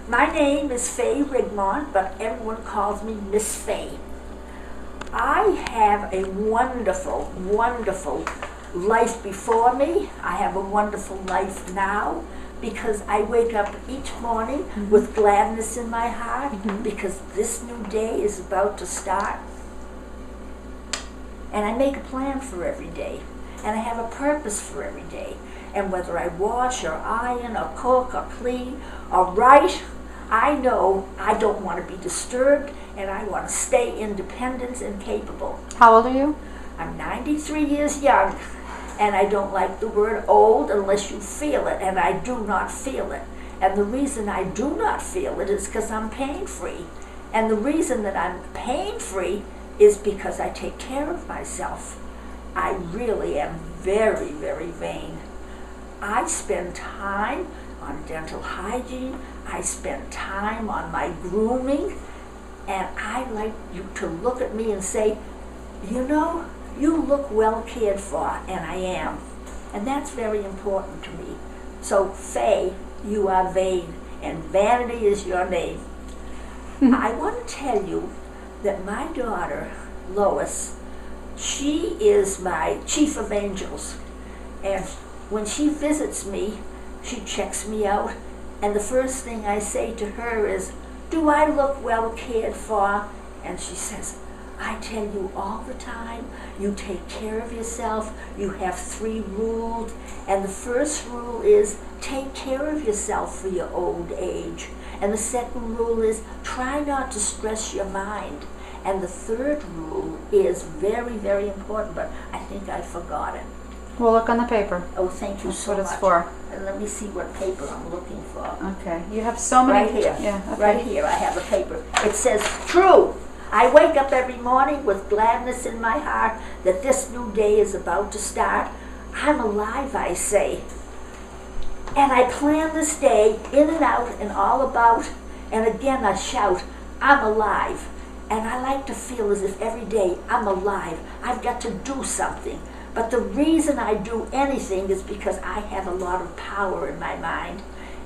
My name is Fay Rigmont, but everyone calls me Miss Fay. I have a wonderful, wonderful life before me. I have a wonderful life now because I wake up each morning with gladness in my heart because this new day is about to start. And I make a plan for every day, and I have a purpose for every day. And whether I wash or iron or cook or clean or write, I know I don't want to be disturbed, and I want to stay independent and capable. How old are you? I'm 93 years young, and I don't like the word old unless you feel it, and I do not feel it. And the reason I do not feel it is because I'm pain-free. And the reason that I'm pain-free is because I take care of myself. I really am very, very vain. I spend time on dental hygiene. I spend time on my grooming. And I like you to look at me and say, you know, you look well cared for, and I am. And that's very important to me. So, Fay, you are vain, and vanity is your name. I want to tell you that my daughter, Lois, she is my chief of angels. And when she visits me, she checks me out. And the first thing I say to her is, do I look well cared for? And she says, I tell you all the time, you take care of yourself. You have 3 rules. And the first rule is take care of yourself for your old age. And the second rule is try not to stress your mind. And the third rule is very, very important, but I think I forgot it. Well, look on the paper. Oh, thank you That's so what much. it's for. And let me see what paper I'm looking for. Okay. You have so many. Right here. Yeah. Okay. Right here, I have a paper. It says, true. I wake up every morning with gladness in my heart that this new day is about to start. I'm alive, I say. And I plan this day in and out and all about. And again I shout, I'm alive. And I like to feel as if every day I'm alive. I've got to do something. But the reason I do anything is because I have a lot of power in my mind.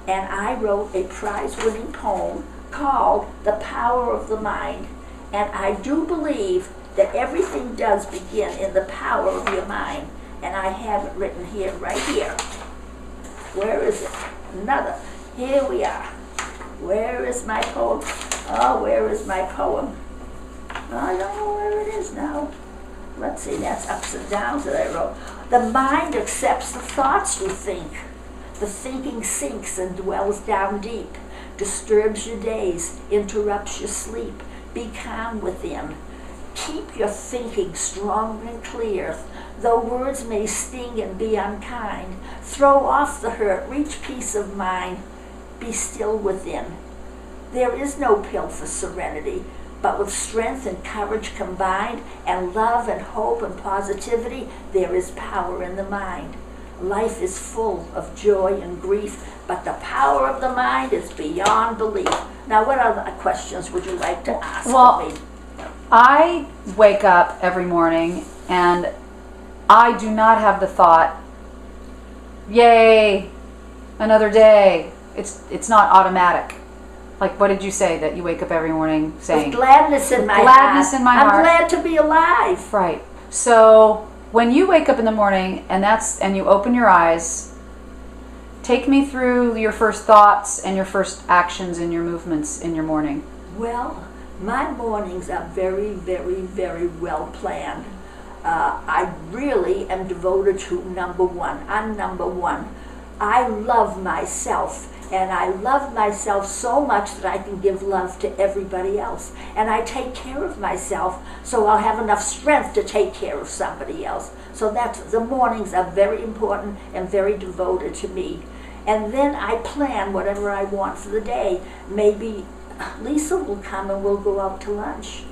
And I wrote a prize-winning poem called The Power of the Mind. And I do believe that everything does begin in the power of your mind. And I have it written here, right here. Where is it? Another. Here we are. Where is my poem? Oh, where is my poem? I don't know where it is now. Let's see, that's ups and downs that I wrote. The mind accepts the thoughts you think. The thinking sinks and dwells down deep, disturbs your days, interrupts your sleep. Be calm within. Keep your thinking strong and clear. Though words may sting and be unkind, throw off the hurt, reach peace of mind. Be still within. There is no pill for serenity, but with strength and courage combined, and love and hope and positivity, there is power in the mind. Life is full of joy and grief, but the power of the mind is beyond belief. Now, what other questions would you like to ask me? I wake up every morning and I do not have the thought, yay, another day. It's not automatic. Like, what did you say that you wake up every morning saying? With gladness in my heart. Gladness in my heart. I'm glad to be alive. Right. So when you wake up in the morning and you open your eyes, take me through your first thoughts and your first actions and your movements in your morning. Well, my mornings are very, very, very well planned. I really am devoted to number one. I'm number one. I love myself. And I love myself so much that I can give love to everybody else. And I take care of myself so I'll have enough strength to take care of somebody else. So the mornings are very important and very devoted to me. And then I plan whatever I want for the day. Maybe Lisa will come and we'll go out to lunch.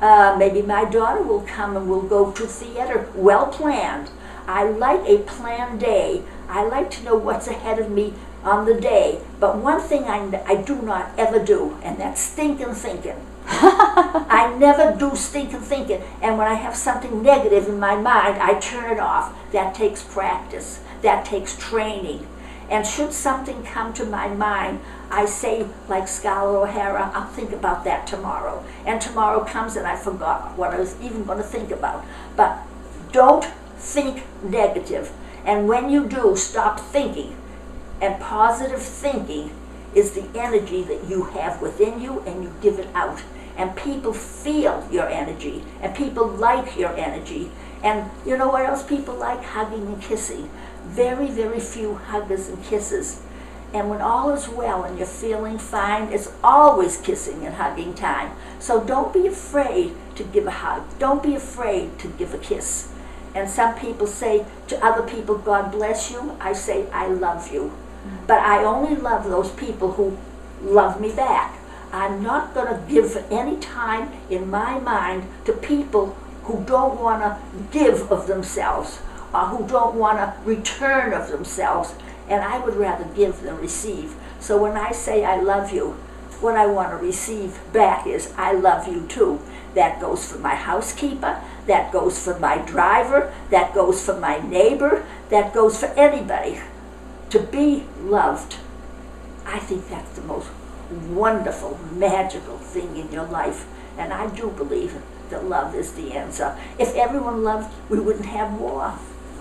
Maybe my daughter will come and we'll go to theater. Well planned. I like a planned day. I like to know what's ahead of me on the day. But one thing I do not ever do, and that's stinking thinking. I never do stinking thinking. And when I have something negative in my mind, I turn it off. That takes practice. That takes training. And should something come to my mind, I say, like Scarlett O'Hara, I'll think about that tomorrow. And tomorrow comes and I forgot what I was even going to think about. But don't think negative. And when you do, stop thinking. And positive thinking is the energy that you have within you, and you give it out. And people feel your energy, and people like your energy. And you know what else people like? Hugging and kissing. Very, very few huggers and kisses. And when all is well and you're feeling fine, it's always kissing and hugging time. So don't be afraid to give a hug. Don't be afraid to give a kiss. And some people say to other people, God bless you. I say, I love you. But I only love those people who love me back. I'm not going to give any time in my mind to people who don't want to give of themselves or who don't want to return of themselves. And I would rather give than receive. So when I say I love you, what I want to receive back is I love you too. That goes for my housekeeper, that goes for my driver, that goes for my neighbor, that goes for anybody. To be loved, I think that's the most wonderful, magical thing in your life. And I do believe that love is the answer. If everyone loved, we wouldn't have war.